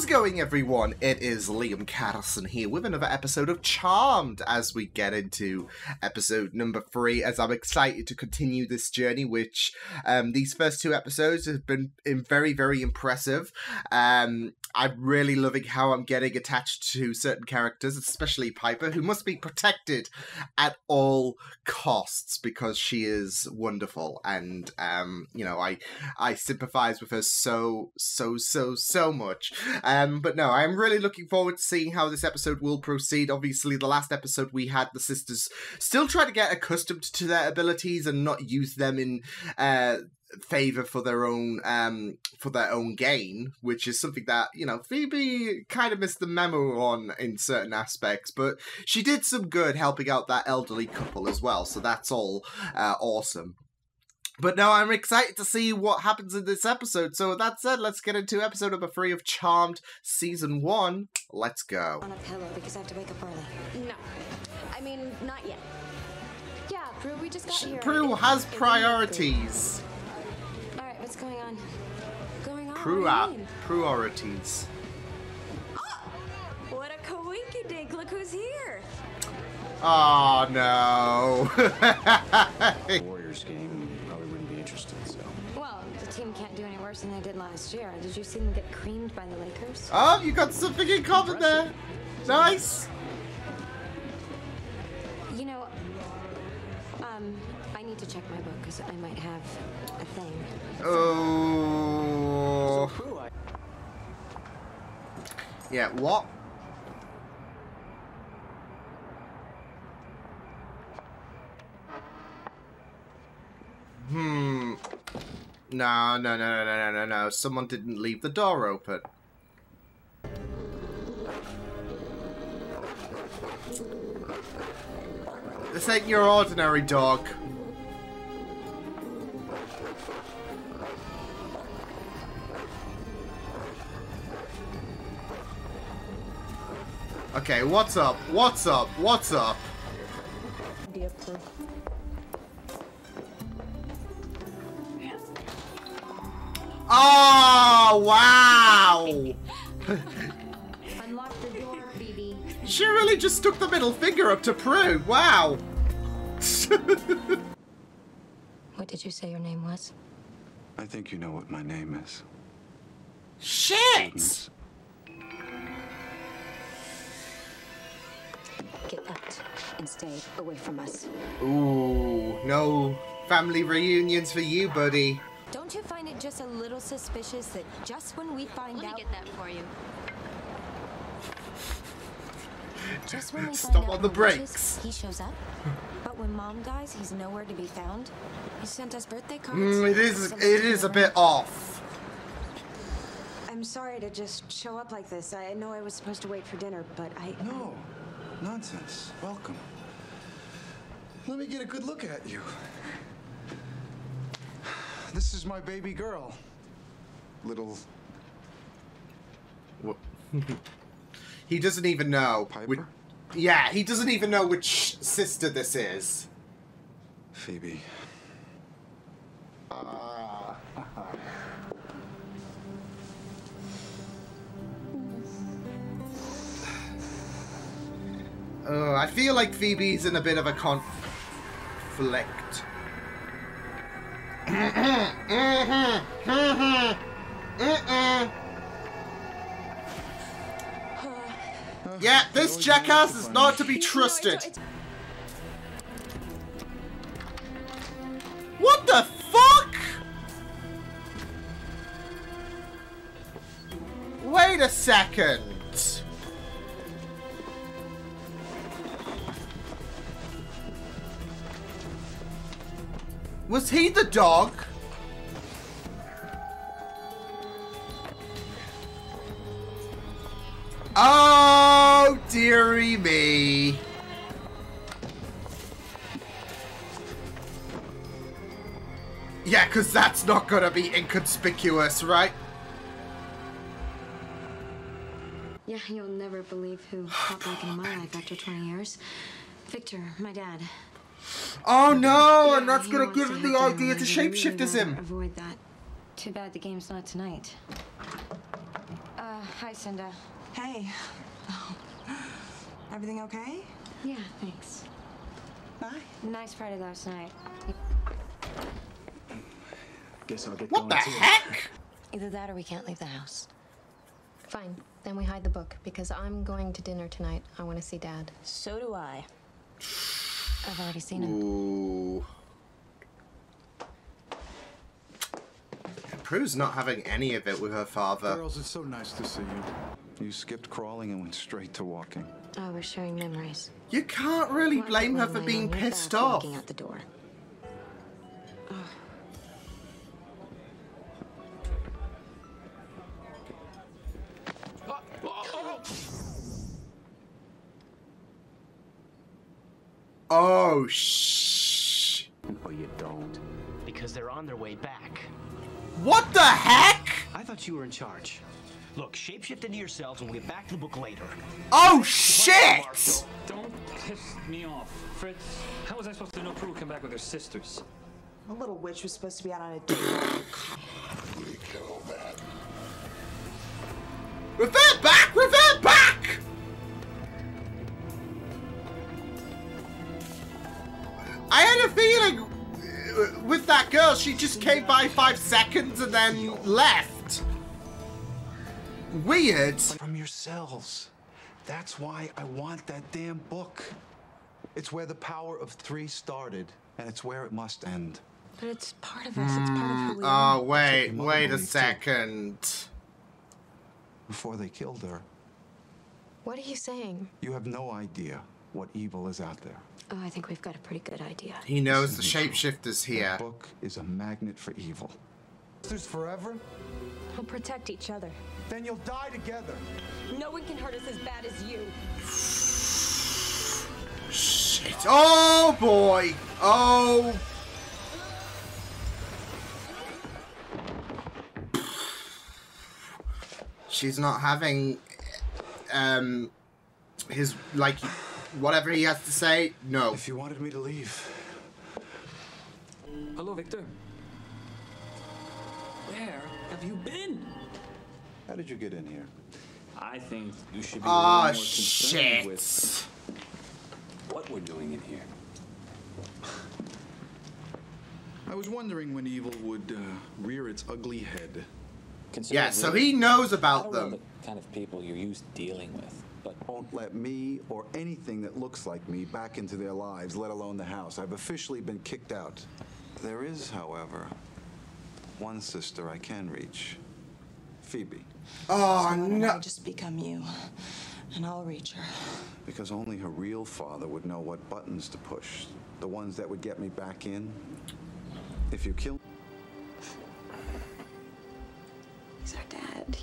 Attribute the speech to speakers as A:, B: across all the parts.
A: How's it going, everyone? It is Liam Catterson here with another episode of Charmed as we get into episode number 3, as I'm excited to continue this journey, which these first 2 episodes have been very, very impressive. I'm really loving how I'm getting attached to certain characters, especially Piper, who must be protected at all costs because she is wonderful, and you know, I sympathize with her so much. But no, I'm really looking forward to seeing how this episode will proceed. Obviously, the last episode we had the sisters still try to get accustomed to their abilities and not use them in favor for their own gain, which is something that, you know, Phoebe kind of missed the memo on in certain aspects, but she did some good helping out that elderly couple as well, so that's all awesome. But no, I'm excited to see what happens in this episode. So with that said, let's get into episode number 3 of Charmed Season 1. Let's go.
B: On a pillow because I have to wake up early. No. I mean, not yet. Yeah, Prue, we just got here.
A: Prue has priorities.
B: Alright, what's going on?
A: Priorities.
B: Oh, what a coinkydink. Look who's here.
A: Oh, no.
C: Warriors game probably wouldn't be interested, so.
B: Well, the team can't do any worse than they did last year. Did you see them get creamed by the Lakers?
A: Oh, you got something in common there. Nice.
B: You know, I need to check my book because I might have a thing.
A: Oh. Yeah, what? No. Someone didn't leave the door open. This ain't your ordinary dog. Okay, what's up? What's up? What's up? Oh, wow!
B: Unlock the door, Phoebe.
A: She really just stuck the middle finger up to Prue. Wow.
B: What did you say your name was?
C: I think you know what my name is.
A: Shit!
B: Get out and stay away from us.
A: Ooh, no family reunions for you, buddy.
B: Don't you find it just a little suspicious that just when we find out...
D: Let me get that for you.
B: Just when we
A: Stop
B: find
A: on
B: out
A: the
B: who
A: brakes.
B: wishes, he shows up. But when Mom dies, he's nowhere to be found. He sent us birthday cards.
A: It is a bit off.
E: I'm sorry to just show up like this. I know I was supposed to wait for dinner, but
C: No. Nonsense. Welcome. Let me get a good look at you. This is my baby girl. Little...
A: What? He doesn't even know.
C: Piper?
A: Yeah, he doesn't even know which sister this is.
C: Phoebe.
A: I feel like Phoebe's in a bit of a conflict. Yeah, this jackass is not to be trusted. What the fuck? Wait a second. Was he the dog? Oh, dearie me. Yeah, because that's not gonna be inconspicuous, right?
B: Yeah, you'll never believe who popped back into my life after 20 years. Victor, my dad.
A: Oh no,
B: Yeah,
A: and that's
B: he
A: gonna
B: wants
A: give
B: to
A: him
B: have
A: the
B: dinner
A: idea to
B: later.
A: shapeshift as
B: We'd
A: him.
B: rather avoid that. Too bad the game's not tonight.
E: Hi, Cinda.
D: Hey. Everything okay?
B: Yeah, thanks.
D: Bye.
E: Nice party last night.
C: Guess I'll get
A: What
C: going
A: the
C: too.
A: heck?
E: Either that or we can't leave the house.
B: Fine. Then we hide the book because I'm going to dinner tonight. I want to see Dad.
E: So do I. I've already seen him.
A: Ooh. Prue's not having any of it with her father.
C: Girls, it's so nice to see you. You skipped crawling and went straight to walking.
E: Oh, we're sharing memories.
A: You can't really
E: Why
A: blame her
E: can't
A: for
E: we
A: being
E: lay on your
A: pissed
E: back
A: off.
E: Walking out the door.
A: Oh, shh.
F: Or you don't. Because they're on their way back.
A: What the heck?
F: I thought you were in charge. Look, shapeshift into yourselves and we'll get back to the book later.
A: Oh, shit!
G: Don't piss me off. Fritz, how was I supposed to know Prue would come back with her sisters?
D: A little witch was supposed to be out on a date.
A: Revert back! Revert back! I had a feeling with that girl, she just came by 5 seconds and then left. Weird.
C: From yourselves. That's why I want that damn book. It's where the power of 3 started, and it's where it must end.
E: But it's part of us. It's part of who we are.
A: Oh, wait
C: your mother
A: a
C: believed, too.
A: second.
C: Before they killed her,
B: What are you saying?
C: you have no idea what evil is out there.
E: Oh, I think we've got a pretty good idea.
A: He knows the
C: This isn't true.
A: shapeshifter's here.
C: That book is a magnet for evil. Sisters forever?
E: We'll protect each other.
C: Then you'll die together.
E: No one can hurt us as bad as you.
A: Shit. Oh, boy. Oh. She's not having, his, like, whatever he has to say. No.
C: If you wanted me to leave,
G: Hello, Victor. Where have you been?
C: how did you get in here?
G: I think you should be a
A: Ah,
G: little more concerned with
A: shit.
G: what we're doing in here.
C: I was wondering when evil would rear its ugly head.
A: Yeah, so he knows about
H: I don't know
A: them.
H: the kind of people you're used to dealing with, but
C: Won't let me or anything that looks like me back into their lives, let alone the house. I've officially been kicked out. There is, however, one sister I can reach. Phoebe.
A: Oh,
D: Why don't
A: no.
D: I just become you, and I'll reach her.
C: Because only her real father would know what buttons to push. The ones that would get me back in. If you kill
E: He's our dad.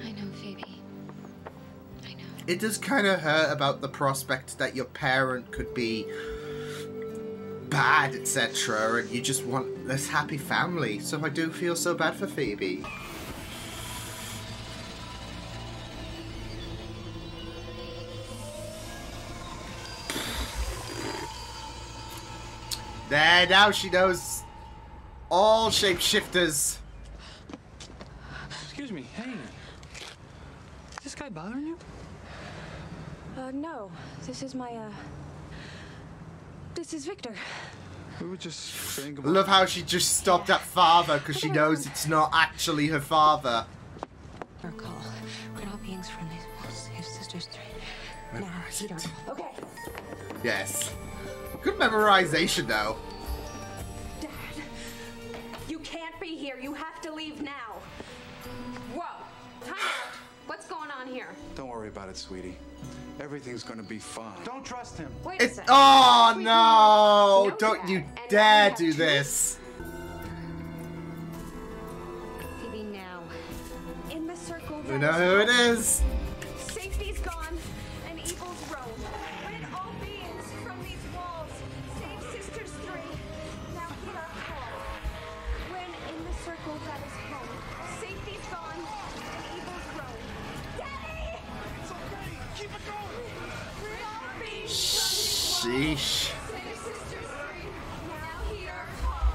B: I know, Phoebe. I know.
A: It does kind of hurt about the prospect that your parent could be bad, etc., and you just want this happy family. So I do feel so bad for Phoebe. There, now she knows all shapeshifters.
G: Excuse me, hey. Is this guy bothering you?
E: No. This is my, This is Victor.
C: we were just saying
A: I
C: goodbye.
A: love how she just stopped at father because she knows it's not actually her father.
E: Our call. We're all beings from these walls. Save sisters 3. Now, heed our call. Okay.
A: Yes. Good memorization, though.
E: Dad, you can't be here. You have to leave now.
B: Whoa! Time out. What's going on here?
C: Don't worry about it, sweetie. Everything's gonna be fine. Don't trust him.
B: Wait a
A: It's
B: second.
A: oh
B: We
A: no!
B: know
A: Don't
B: that,
A: you
B: and now
A: dare
B: we have
A: do
B: two-
A: this!
B: Phoebe, now.
E: In the circle.
A: We know who it is.
E: Safety's gone, and evil's roam. Rid all beings from these walls. Save sisters 3. Now heed our call. When in the circle that is home. Safety's gone, and evil's roam. Daddy! It's okay. Keep it going. Rid all beings from these walls.
A: Sheesh.
E: Save sisters 3. Now heed our call.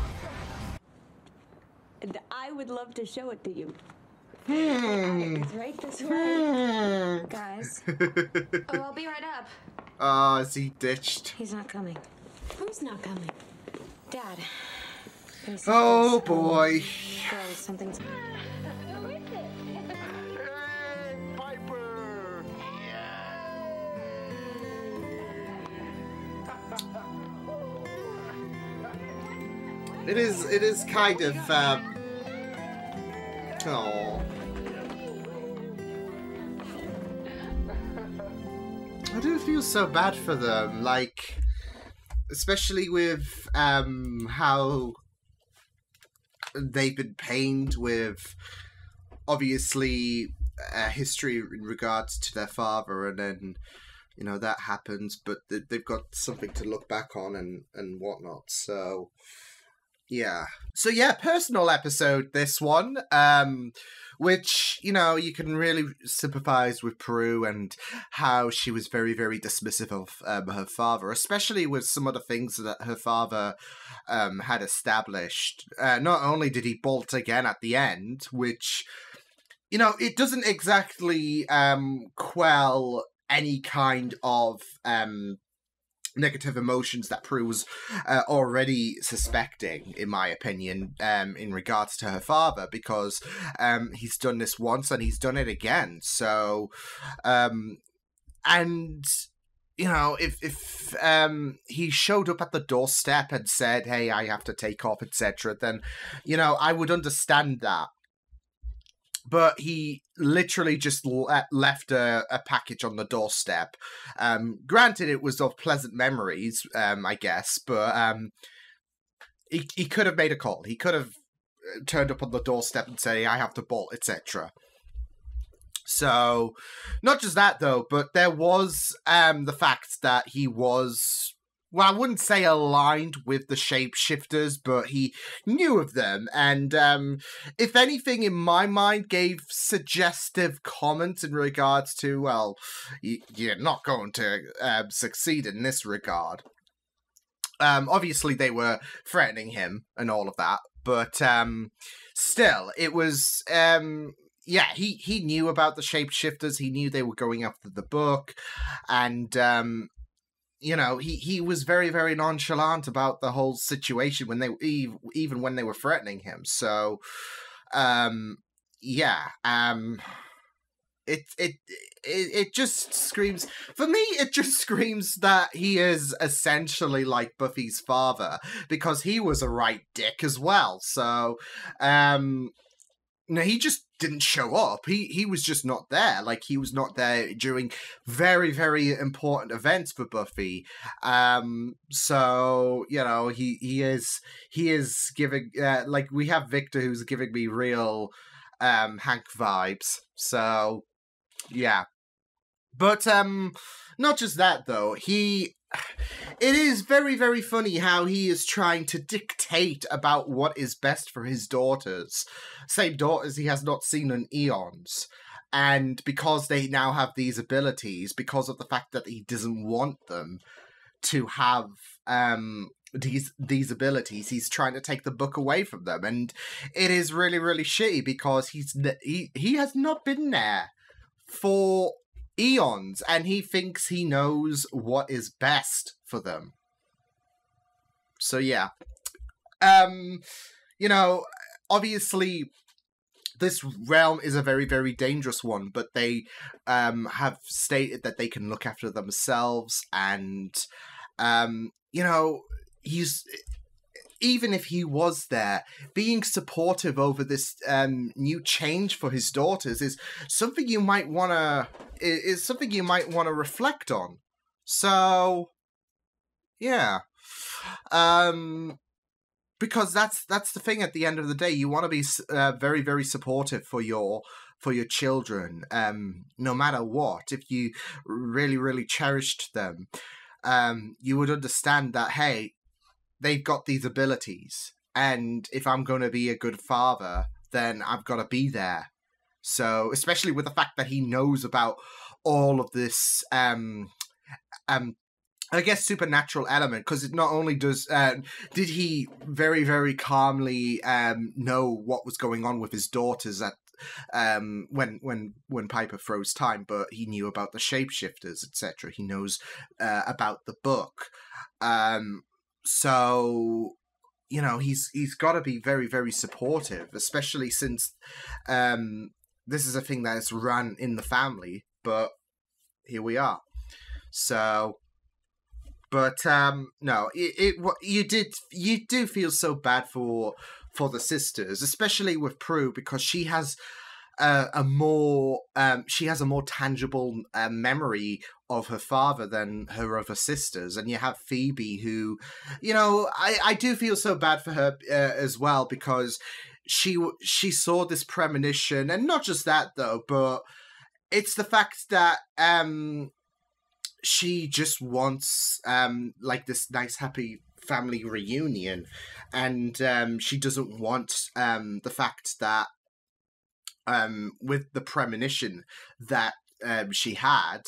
E: And I
B: would love to show it to you. It's right this way. Guys. Oh, I'll be right up.
A: Oh, is he ditched?
B: He's not coming. Who's not coming? Dad.
A: Oh, boy.
B: Girls, something's...
A: It is kind of, oh. I do feel so bad for them, like, especially with, how they've been pained with, obviously, history in regards to their father, and then, you know, that happens, but they've got something to look back on and whatnot, so... Yeah. So yeah, personal episode, this one, which, you know, you can really sympathize with Prue and how she was very, very dismissive of her father, especially with some of the things that her father had established. Not only did he bolt again at the end, which, you know, it doesn't exactly quell any kind of... negative emotions that Prue was already suspecting, in my opinion, in regards to her father, because he's done this once and he's done it again. So, and, you know, if he showed up at the doorstep and said, hey, I have to take off, etc., then, you know, I would understand that. But he literally just left a package on the doorstep. Granted, it was of pleasant memories, I guess, but he could have made a call. He could have turned up on the doorstep and said, I have to bolt, etc. So, not just that, though, but there was the fact that he was... Well, I wouldn't say aligned with the shapeshifters, but he knew of them. And if anything, in my mind, gave suggestive comments in regards to, well, you're not going to succeed in this regard. Obviously, they were threatening him and all of that. But still, it was... yeah, he knew about the shapeshifters. He knew they were going after the book. And... you know, he was very, very nonchalant about the whole situation when they even when they were threatening him. So, yeah, it just screams, for me, it just screams that he is essentially like Buffy's father, because he was a right dick as well. So, no, he just didn't show up. He was just not there. Like, he was not there during very, very important events for Buffy. So, you know, he is giving, like, we have Victor who's giving me real Hank vibes. So, yeah. But, not just that, though. It is very, very funny how he is trying to dictate about what is best for his daughters. Same daughters he has not seen in eons. And because they now have these abilities, because of the fact that he doesn't want them to have these abilities, he's trying to take the book away from them. And it is really, really shitty, because he has not been there for eons, and he thinks he knows what is best for them. So yeah, you know, obviously this realm is a very, very dangerous one, but they have stated that they can look after themselves, and you know, even if he was there, being supportive over this new change for his daughters is something you might want to reflect on. So, yeah, because that's the thing. At the end of the day, you want to be very, very supportive for your children, no matter what. If you really, really cherished them, you would understand that, hey, they've got these abilities, and if I'm going to be a good father, then I've got to be there. So, especially with the fact that he knows about all of this I guess, supernatural element, because it not only does did he very, very calmly know what was going on with his daughters at when Piper froze time, but he knew about the shapeshifters, etc. He knows about the book, so he's got to be very, very supportive, especially since this is a thing that is run in the family. But here we are. So. But no, you do feel so bad for the sisters, especially with Prue, because she has a more tangible memory of her father than her other sisters, and you have Phoebe, who, I do feel so bad for her as well, because she saw this premonition, and not just that though, but it's the fact that she just wants like this nice happy family reunion, and she doesn't want the fact that with the premonition that she had,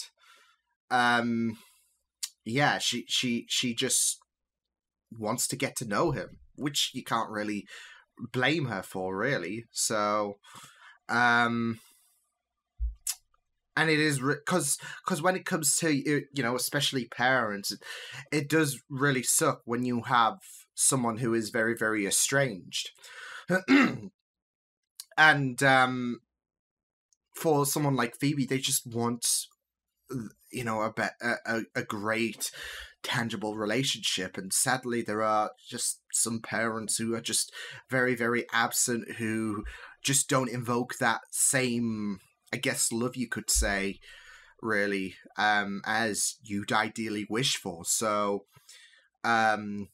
A: she just wants to get to know him, which you can't really blame her for, really. So and it is because when it comes to, especially parents, it does really suck when you have someone who is very, very estranged. And for someone like Phoebe, they just want, a great tangible relationship. And sadly, there are just some parents who are just very, very absent, who just don't invoke that same, I guess, love, you could say, really, as you'd ideally wish for. So, and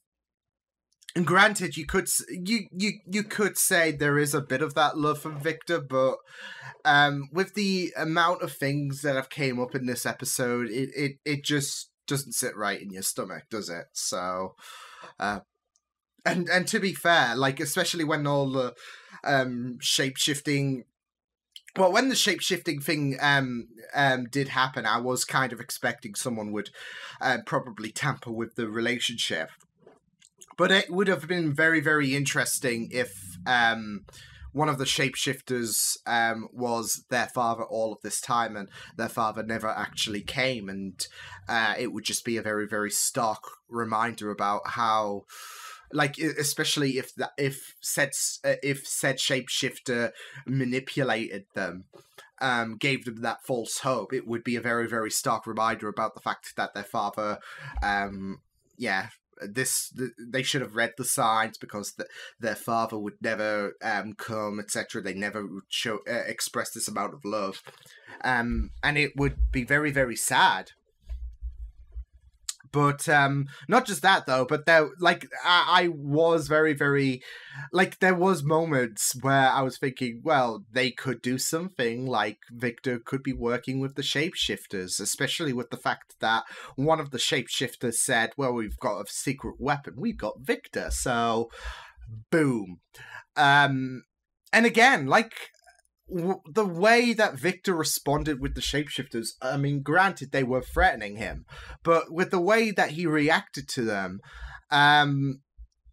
A: granted, you could say there is a bit of that love from Victor, but with the amount of things that have came up in this episode, it just doesn't sit right in your stomach, does it? So, and to be fair, like, especially when all the shape-shifting. Well, when the shape-shifting thing did happen, I was kind of expecting someone would probably tamper with the relationship. But it would have been very, very interesting if one of the shapeshifters was their father all of this time, and their father never actually came. And it would just be a very, very stark reminder about how... Like, especially if said shapeshifter manipulated them, gave them that false hope, it would be a very, very stark reminder about the fact that their father, they should have read the signs, because their father would never come, etc. They never would express this amount of love, and it would be very, very sad. But not just that though, but there, like, I was very, very, like, there was moments where I was thinking, well, they could do something, like Victor could be working with the shapeshifters, especially with the fact that one of the shapeshifters said, well, we've got a secret weapon, we've got Victor, so boom. And again, like, the way that Victor responded with the shapeshifters, I mean, granted, they were threatening him, but with the way that he reacted to them,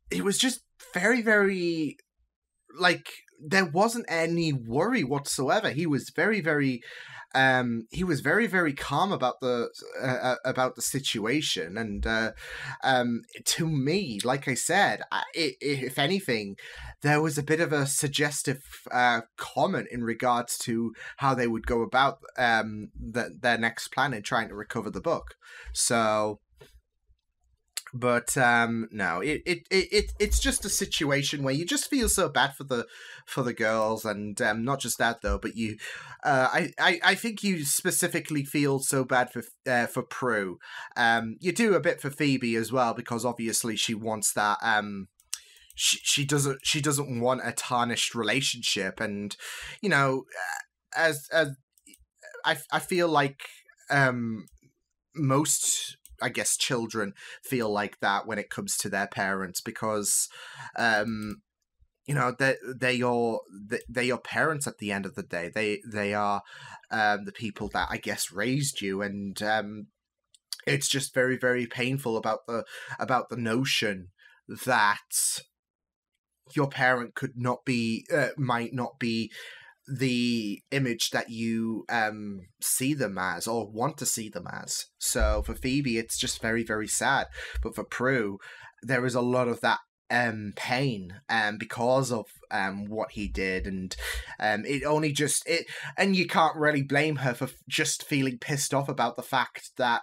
A: it was just very, very, like, there wasn't any worry whatsoever. He was very, very, very calm about the situation, and to me, like I said, if anything, there was a bit of a suggestive comment in regards to how they would go about their next plan in trying to recover the book. So. But no, it's just a situation where you just feel so bad for the girls, and not just that though, but you, I think you specifically feel so bad for Prue. You do a bit for Phoebe as well, because obviously she wants that. She doesn't want a tarnished relationship, and as I feel like most, I guess, children feel like that when it comes to their parents, because they're your parents at the end of the day. They are the people that, I guess, raised you, and it's just very, very painful about the notion that your parent might not be the image that you see them as or want to see them as. So for Phoebe, it's just very, very sad. But for Prue, there is a lot of that pain because of what he did, and and you can't really blame her for just feeling pissed off about the fact that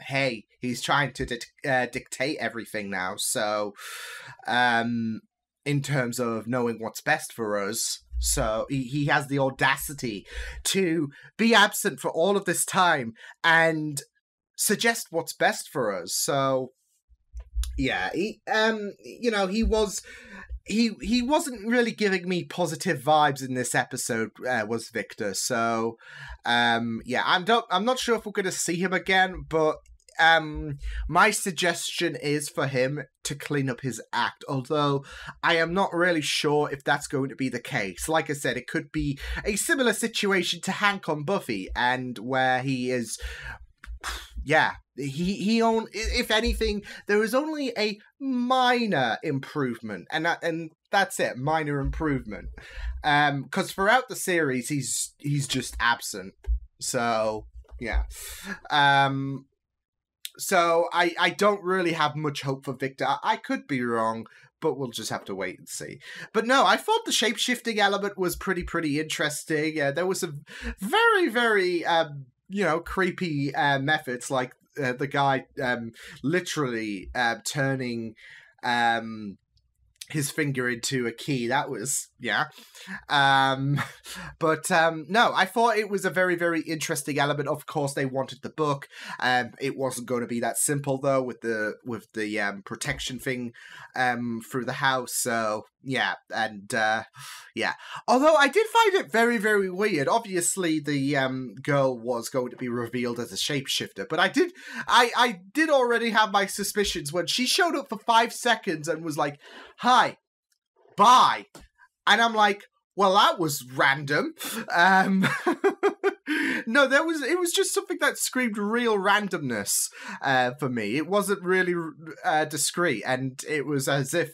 A: hey, he's trying to dictate everything now. So in terms of knowing what's best for us, so he has the audacity to be absent for all of this time and suggest what's best for us. So yeah, he wasn't really giving me positive vibes in this episode, was Victor. So yeah, I'm not sure if we're going to see him again, but my suggestion is for him to clean up his act, although I am not really sure if that's going to be the case. Like I said, it could be a similar situation to Hank on Buffy, and where he is, yeah, if anything, there is only a minor improvement, and that's it, minor improvement. Because throughout the series, he's just absent. So yeah. So I don't really have much hope for Victor. I could be wrong, but we'll just have to wait and see. But no, I thought the shape-shifting element was pretty interesting. There was some very, very, creepy methods, like the guy literally turning his finger into a key. That was, yeah. But no, I thought it was a very, very interesting element. Of course, they wanted the book. It wasn't going to be that simple, though, with the protection thing through the house. So yeah, and yeah. Although I did find it very, very weird. Obviously, the girl was going to be revealed as a shapeshifter, but I did already have my suspicions when she showed up for 5 seconds and was like, "Hi, bye," and I'm like, well, that was random. No, it was just something that screamed real randomness for me. It wasn't really discreet, and it was as if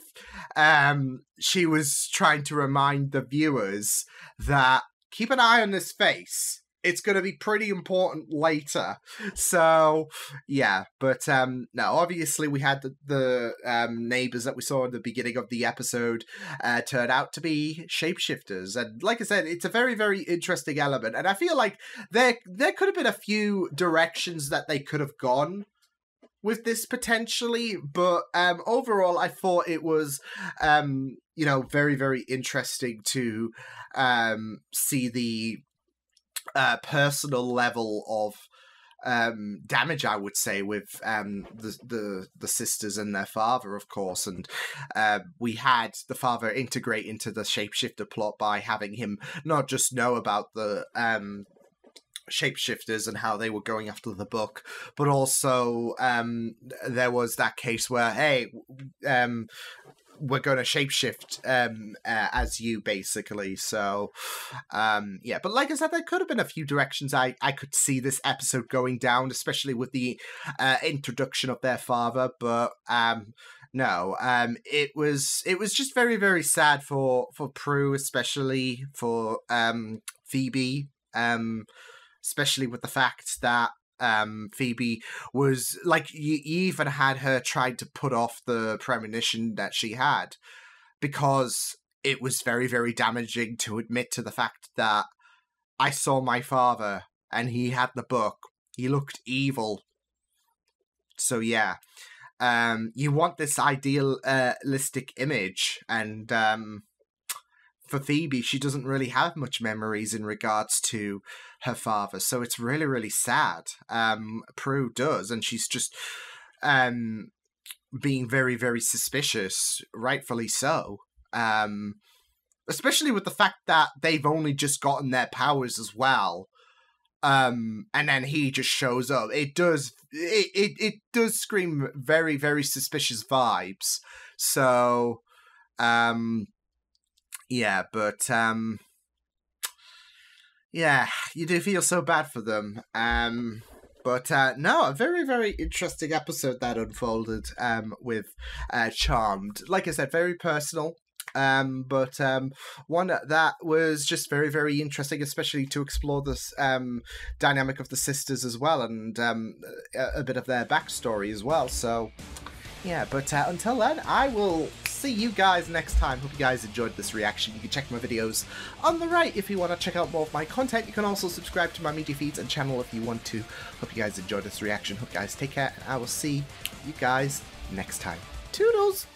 A: she was trying to remind the viewers that keep an eye on this face. It's going to be pretty important later. So, yeah. But, no, obviously we had the neighbors that we saw in the beginning of the episode turn out to be shapeshifters. And like I said, it's a very, very interesting element. And I feel like there could have been a few directions that they could have gone with this potentially. But overall, I thought it was, very, very interesting to see the personal level of damage, I would say, with the sisters and their father, of course. And we had the father integrate into the shapeshifter plot by having him not just know about the shapeshifters and how they were going after the book, but also there was that case where, hey, we're going to shapeshift as you, basically. So, yeah. But like I said, there could have been a few directions I could see this episode going down, especially with the introduction of their father. But no, it was just very, very sad for Prue, especially for Phoebe, especially with the fact that Phoebe was like, you even had her trying to put off the premonition that she had, because it was very, very damaging to admit to the fact that I saw my father and he had the book. He looked evil. So yeah, you want this idealistic image, and for Phoebe, she doesn't really have much memories in regards to her father, so it's really, really sad. Prue does, and she's just being very, very suspicious, rightfully so. Especially with the fact that they've only just gotten their powers as well. And then he just shows up. It does scream very, very suspicious vibes. So, yeah, but yeah, you do feel so bad for them. But no, a very, very interesting episode that unfolded with Charmed. Like I said, very personal. But one that was just very, very interesting, especially to explore this dynamic of the sisters as well, and a bit of their backstory as well. So, yeah, but until then, I will see you guys next time. Hope you guys enjoyed this reaction. You can check my videos on the right if you want to check out more of my content. You can also subscribe to my media feeds and channel if you want to. Hope you guys enjoyed this reaction. Hope you guys take care, and I will see you guys next time. Toodles!